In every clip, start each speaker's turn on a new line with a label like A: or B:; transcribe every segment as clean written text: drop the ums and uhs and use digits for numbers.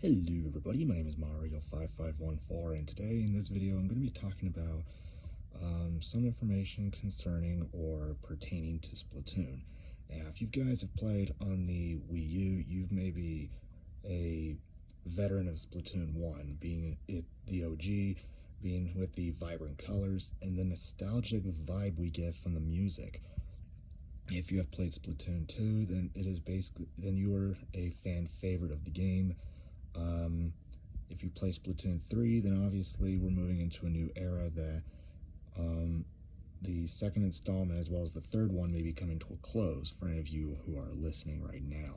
A: Hello everybody, my name is Mario5514 and today in this video I'm going to be talking about some information concerning or pertaining to Splatoon. Now if you guys have played on the Wii U, you may be a veteran of Splatoon 1, being it the OG, being with the vibrant colors and the nostalgic vibe we get from the music. If you have played Splatoon 2, then you are a fan favorite of the game. If you play Splatoon 3, then obviously we're moving into a new era that the second installment as well as the third one may be coming to a close for any of you who are listening right now.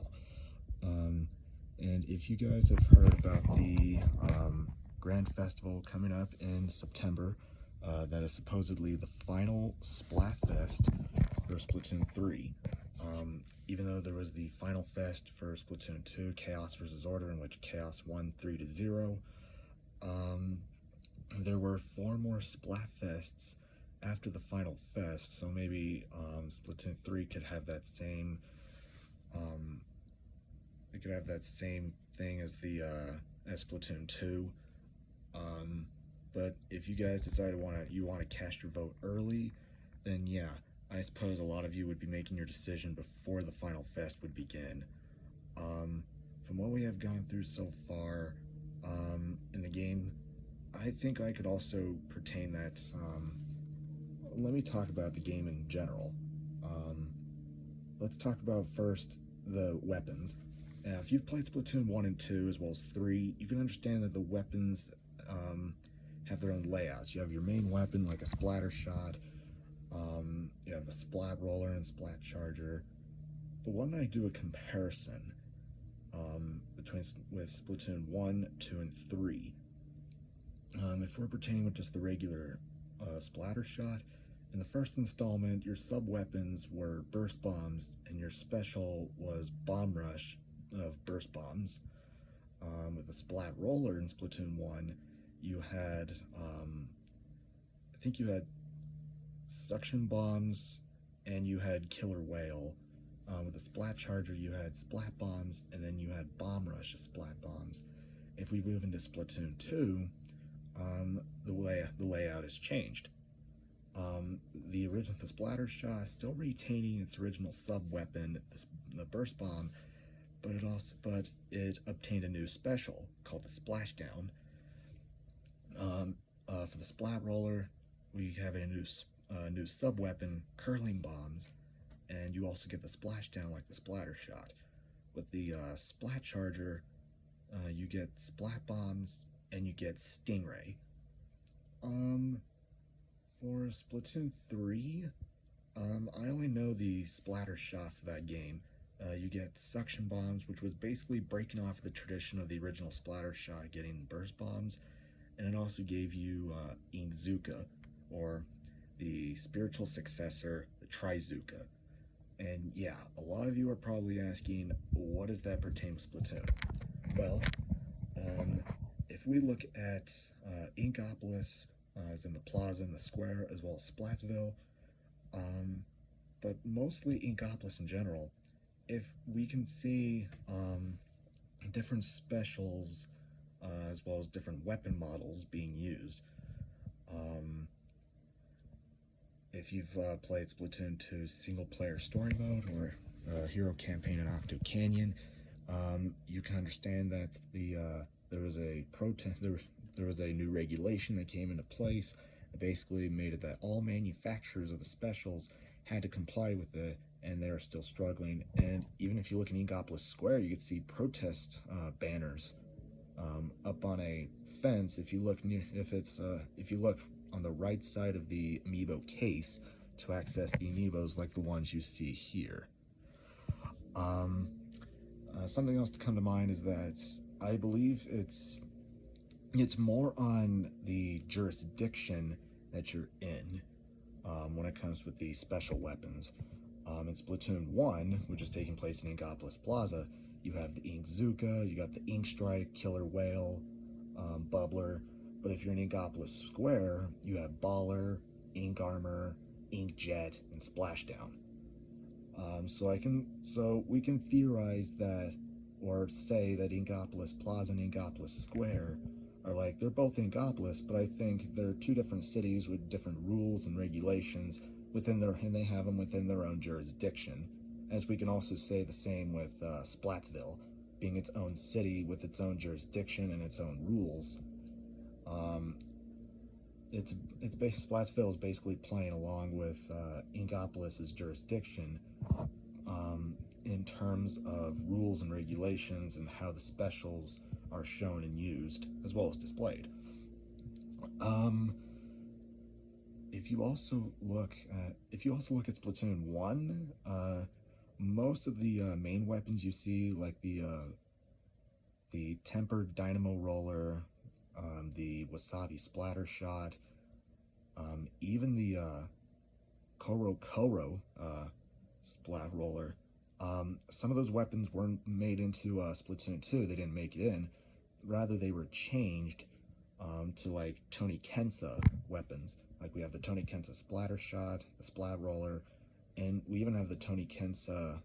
A: And if you guys have heard about the Grand Festival coming up in September, that is supposedly the final Splatfest for Splatoon 3. Even though there was the final fest for Splatoon 2, Chaos vs. Order, in which Chaos won 3-0, there were 4 more Splatfests after the final fest, so maybe Splatoon 3 could have that same thing as the as Splatoon 2. But if you guys decide you want to cast your vote early, then yeah, I suppose a lot of you would be making your decision before the final fest would begin. From what we have gone through so far in the game, I think I could also pertain that. Let me talk about the game in general. Let's talk about first the weapons. Now, if you've played Splatoon 1 and 2 as well as 3, you can understand that the weapons have their own layouts. You have your main weapon like a splatter shot. You have a splat roller and splat charger. But why don't I do a comparison with Splatoon 1, 2, and 3? If we're pertaining with just the regular splatter shot, in the first installment, your sub-weapons were burst bombs, and your special was bomb rush of burst bombs. With the splat roller in Splatoon 1, you had, I think you had suction bombs, and you had killer whale. With the splat charger, you had splat bombs, and then you had bomb rush of splat bombs. If we move into Splatoon 2, the layout has changed. The splatter shot is still retaining its original sub weapon, the burst bomb, but it obtained a new special called the splashdown. For the splat roller, we have a new sub weapon, curling bombs, and you also get the splashdown like the splatter shot. With the splat charger, you get splat bombs and you get stingray. For Splatoon 3, I only know the splatter shot for that game. You get suction bombs, which was basically breaking off the tradition of the original splatter shot getting burst bombs, and it also gave you Inkzuka, or the spiritual successor, the Trizuka. And yeah, a lot of you are probably asking, what does that pertain to Splatoon? Well, if we look at Inkopolis, as in the plaza and the square, as well as Splatsville, but mostly Inkopolis in general, if we can see different specials as well as different weapon models being used. If you've played Splatoon 2's single-player story mode or Hero Campaign in Octo Canyon, you can understand that there was a new regulation that came into place that basically made it that all manufacturers of the specials had to comply with it, and they're still struggling. And even if you look in Inkopolis Square, you can see protest banners up on a fence. If you look on the right side of the amiibo case to access the amiibos like the ones you see here. Something else to come to mind is that I believe it's more on the jurisdiction that you're in when it comes with the special weapons. In Splatoon 1, which is taking place in Inkopolis Plaza, you have the Inkzuka, you got the Ink Strike, Killer Whale, Bubbler. But if you're in Inkopolis Square, you have Baller, Ink Armor, Ink Jet, and Splashdown. So we can theorize that or say that Inkopolis Plaza and Inkopolis Square are like, they're both Inkopolis, but I think they're two different cities with different rules and regulations within their, and they have them within their own jurisdiction. As we can also say the same with Splatsville, being its own city with its own jurisdiction and its own rules. Um, Splatsville is basically playing along with Inkopolis's jurisdiction, um, in terms of rules and regulations and how the specials are shown and used, as well as displayed. Um, if you also look at Splatoon 1, most of the main weapons you see, like the tempered dynamo roller, the wasabi splatter shot, even the Koro splat roller. Some of those weapons weren't made into Splatoon 2. They didn't make it in. Rather, they were changed to like Tony Kensa weapons. Like we have the Tony Kensa splatter shot, the splat roller, and we even have the Tony Kensa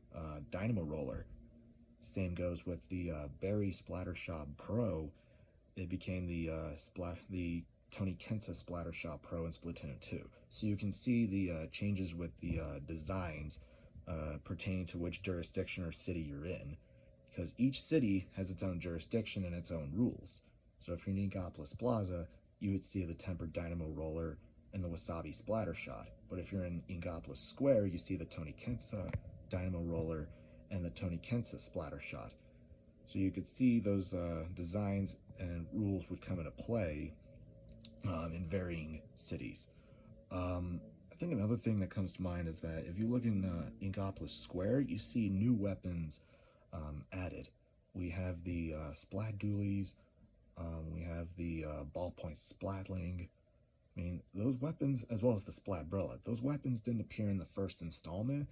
A: dynamo roller. Same goes with the Barry Splattershot Pro. It became the Tony Kensa Splattershot Pro in Splatoon 2. So you can see the changes with the designs pertaining to which jurisdiction or city you're in, because each city has its own jurisdiction and its own rules. So if you're in Inkopolis Plaza, you would see the tempered dynamo roller and the wasabi splatter shot. But if you're in Inkopolis Square, you see the Tony Kensa dynamo roller and the Tony Kensa splatter shot. So you could see those designs and rules would come into play in varying cities. I think another thing that comes to mind is that if you look in Inkopolis Square, you see new weapons added. We have the Splat Dualies, we have the Ballpoint Splatling. I mean, those weapons, as well as the Splatbrella, those weapons didn't appear in the first installment.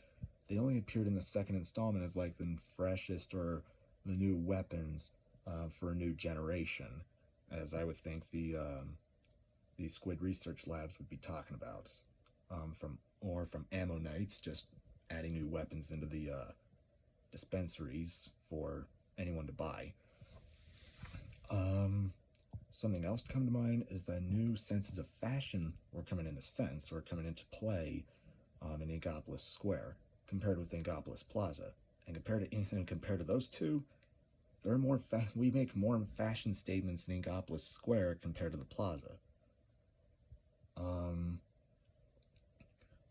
A: They only appeared in the second installment as like the freshest or the new weapons for a new generation, as I would think the Squid Research Labs would be talking about, from Ammo Knights, just adding new weapons into the dispensaries for anyone to buy. Something else to come to mind is that new senses of fashion were coming into sense or coming into play in Inkopolis Square compared with Inkopolis Plaza, and compared to those two, we make more fashion statements in Inkopolis Square compared to the Plaza. Um,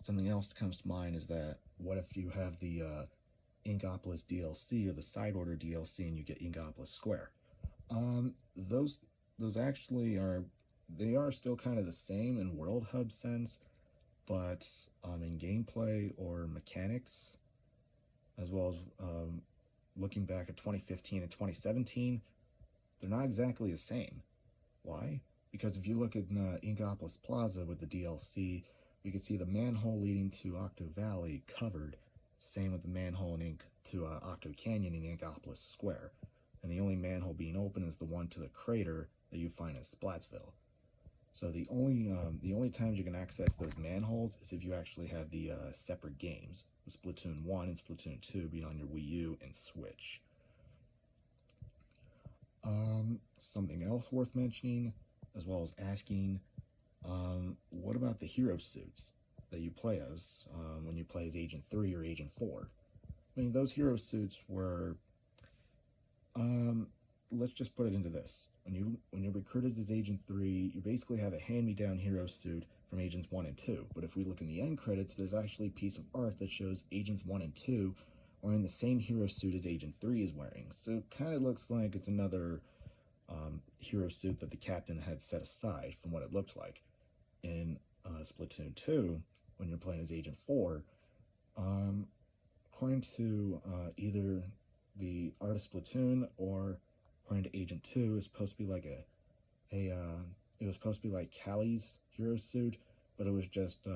A: Something else that comes to mind is that what if you have the Inkopolis DLC or the Side Order DLC and you get Inkopolis Square? Um, those those actually are they are still kind of the same in World Hub sense, but in gameplay or mechanics, as well as looking back at 2015 and 2017, they're not exactly the same. Why? Because if you look at Inkopolis Plaza with the DLC, we could see the manhole leading to Octo Valley covered. Same with the manhole to Octo Canyon in Inkopolis Square. And the only manhole being open is the one to the crater that you find in Splatsville. So the only times you can access those manholes is if you actually have the separate games, with Splatoon 1 and Splatoon 2 being on your Wii U and Switch. Something else worth mentioning, as well as asking, what about the hero suits that you play as when you play as Agent 3 or Agent 4? I mean, those hero suits were, um, let's just put it into this. When you're recruited as Agent 3, you basically have a hand-me-down hero suit from Agents 1 and 2. But if we look in the end credits, there's actually a piece of art that shows Agents 1 and 2 wearing the same hero suit as Agent 3 is wearing. So it kind of looks like it's another hero suit that the captain had set aside from what it looked like. In Splatoon 2, when you're playing as Agent 4, um, according to either the art of Splatoon or according to Agent 2, it's supposed to be like it was supposed to be like Callie's hero suit, but it was just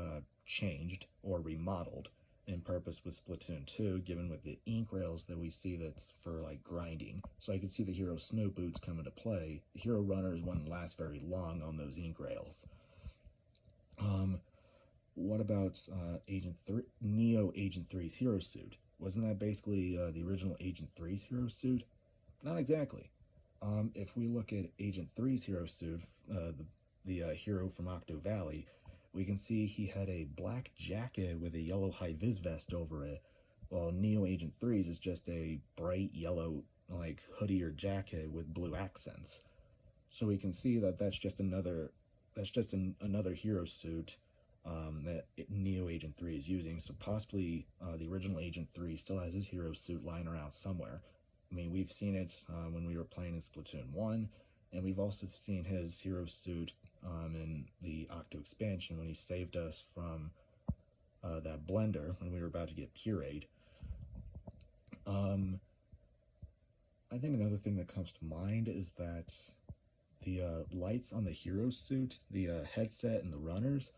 A: changed or remodeled in purpose with Splatoon 2, given with the ink rails that we see that's for like grinding. So I could see the hero snow boots come into play. The hero runners wouldn't last very long on those ink rails. Um, what about Agent 3, Neo Agent 3's hero suit? Wasn't that basically the original Agent 3's hero suit? Not exactly. If we look at Agent Three's hero suit, the hero from Octo Valley, we can see he had a black jacket with a yellow high vis vest over it, while Neo Agent Three's is just a bright yellow like hoodie or jacket with blue accents. So we can see that that's just another hero suit that Neo Agent 3 is using. So possibly the original Agent 3 still has his hero suit lying around somewhere. I mean, we've seen it when we were playing in Splatoon 1, and we've also seen his hero suit in the Octo expansion when he saved us from that blender when we were about to get pureed. Um, I think another thing that comes to mind is that the lights on the hero suit, the headset, and the runners,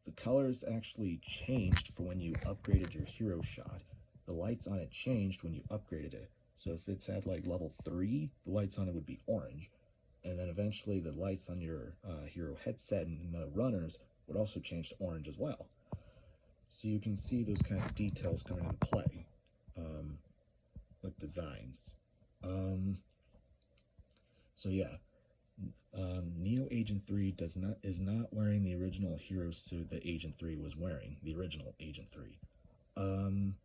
A: the colors actually changed for when you upgraded your hero shot. The lights on it changed when you upgraded it. So if it's at like level 3, the lights on it would be orange. And then eventually the lights on your hero headset and the runners would also change to orange as well. So you can see those kind of details coming into play um, with designs. Um, so yeah, Neo Agent 3 is not wearing the original hero suit that Agent 3 was wearing, the original Agent 3. Um,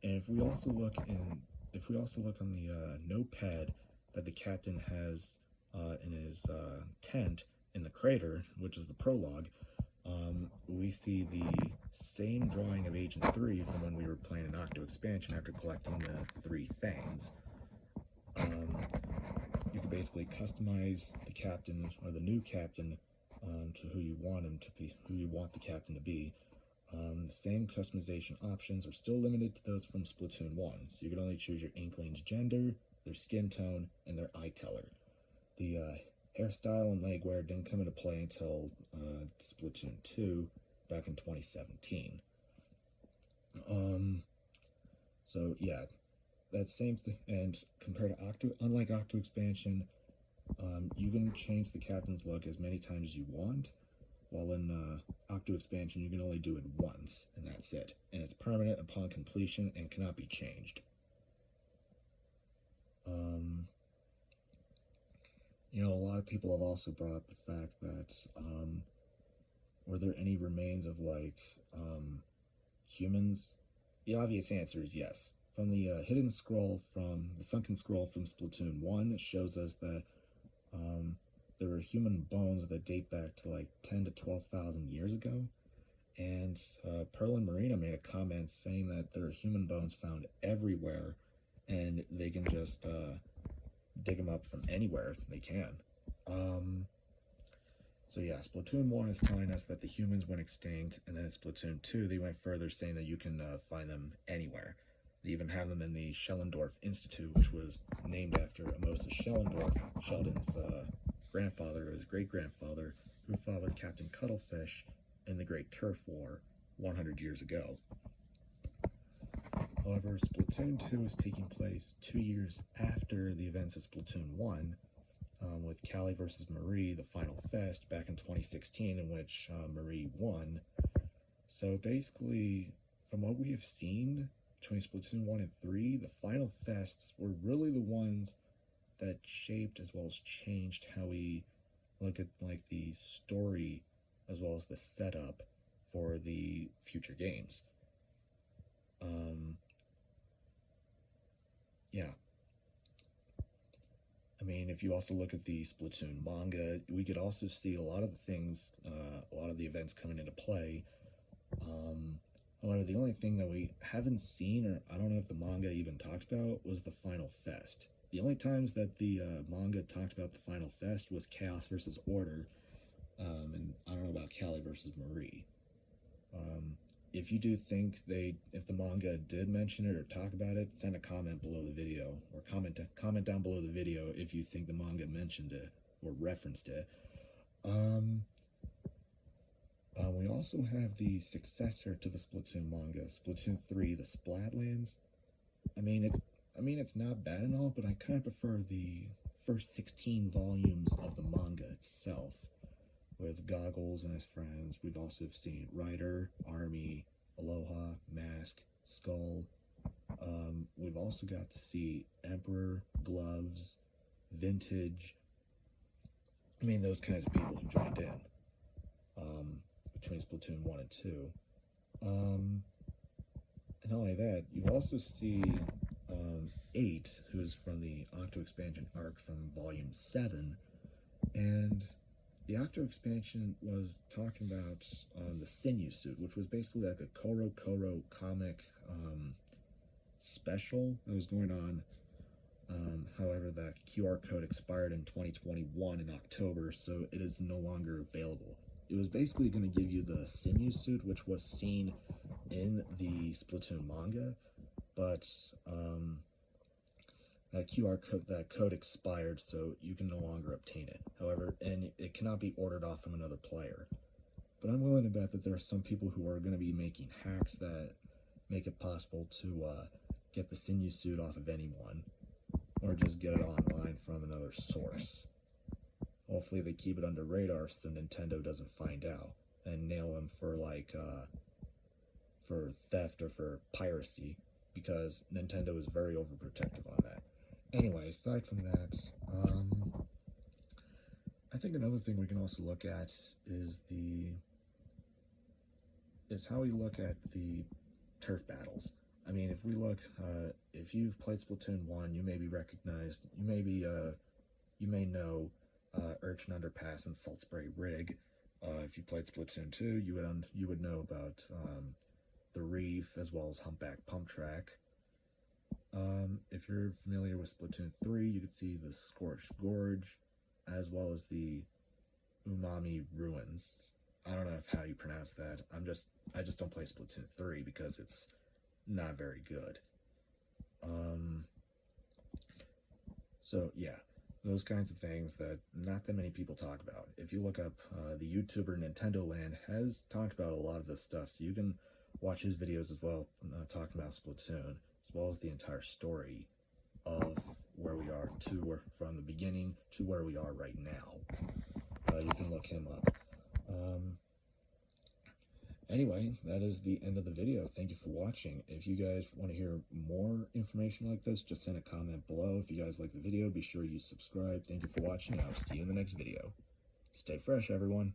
A: and if we also look on the notepad that the captain has in his tent in the crater, which is the prologue, we see the same drawing of Agent 3 from when we were playing an Octo expansion after collecting the three things. Um, you can basically customize the captain or the new captain to who you want him to be, who you want the captain to be. The same customization options are still limited to those from Splatoon 1, so you can only choose your Inkling's gender, their skin tone, and their eye color. The hairstyle and leg wear didn't come into play until Splatoon 2 back in 2017. Um, so yeah, that same thing, and compared to unlike Octo Expansion, you can change the captain's look as many times as you want, while in Octo Expansion you can only do it once, and that's it. And it's permanent upon completion and cannot be changed. Um, a lot of people have also brought up the fact that were there any remains of like humans? The obvious answer is yes. From the hidden scroll from the sunken scroll from Splatoon 1, it shows us that um, there were human bones that date back to like 10 to 12,000 years ago. And Pearl and Marina made a comment saying that there are human bones found everywhere, and they can just dig them up from anywhere they can. Um, so yeah, Splatoon 1 is telling us that the humans went extinct, and then in Splatoon 2 they went further saying that you can find them anywhere. They even have them in the Schellendorf Institute, which was named after Amos Schellendorf, Sheldon's grandfather, his great-grandfather, who fought with Captain Cuttlefish in the Great Turf War 100 years ago. However, Splatoon 2 is taking place 2 years after the events of Splatoon 1, with Callie versus Marie, the final fest back in 2016, in which Marie won. So basically, from what we have seen between Splatoon 1 and 3, the final fests were really the ones that shaped as well as changed how we look at like the story as well as the setup for the future games. Um, yeah, I mean, if you also look at the Splatoon manga, we could also see a lot of the things, a lot of the events coming into play. Um, However, the only thing that we haven't seen, or I don't know if the manga even talked about, was the final fest. The only times that the manga talked about the final fest was Chaos versus Order, and I don't know about Callie versus Marie. Um, if you do think if the manga did mention it or talk about it, send a comment below the video, or comment down below the video if you think the manga mentioned it or referenced it. Um, we also have the successor to the Splatoon manga, Splatoon 3, the Splatlands. I mean it's not bad and all, but I kind of prefer the first 16 volumes of the manga itself, with Goggles and his friends. We've also seen Ryder, Army, Aloha, Mask, Skull, We've also got to see Emperor, Gloves, Vintage. I mean, those kinds of people who joined in between Splatoon 1 and 2. Um, and not only that, you also see 8, who's from the Octo Expansion arc from Volume 7. And the Octo Expansion was talking about the Sinew suit, which was basically like a Koro Koro comic special that was going on. However, the QR code expired in 2021 in October, so it is no longer available. It was basically going to give you the Sinew suit, which was seen in the Splatoon manga, but that code expired, so you can no longer obtain it. However, and it cannot be ordered off from another player. But I'm willing to bet that there are some people who are going to be making hacks that make it possible to get the Sinew suit off of anyone, or just get it online from another source. Hopefully they keep it under radar so Nintendo doesn't find out and nail them for for theft or for piracy, because Nintendo is very overprotective on that. Anyway, aside from that, I think another thing we can also look at is how we look at the turf battles. I mean, if you've played Splatoon 1, you may be recognized, you may know Urchin Underpass and Salt Spray Rig. If you played Splatoon 2, you would know about the Reef as well as Humpback Pump Track. If you're familiar with Splatoon 3, you could see the Scorched Gorge as well as the Umami Ruins. I don't know how you pronounce that. I just don't play Splatoon 3 because it's not very good. Um, so yeah, those kinds of things that not that many people talk about. If you look up, the YouTuber Nintendo Land has talked about a lot of this stuff, so you can watch his videos as well, talking about Splatoon, as well as the entire story of where we are from the beginning to where we are right now. You can look him up. Anyway, that is the end of the video. Thank you for watching. If you guys want to hear more information like this, just send a comment below. If you guys like the video, be sure you subscribe. Thank you for watching, and I'll see you in the next video. Stay fresh, everyone.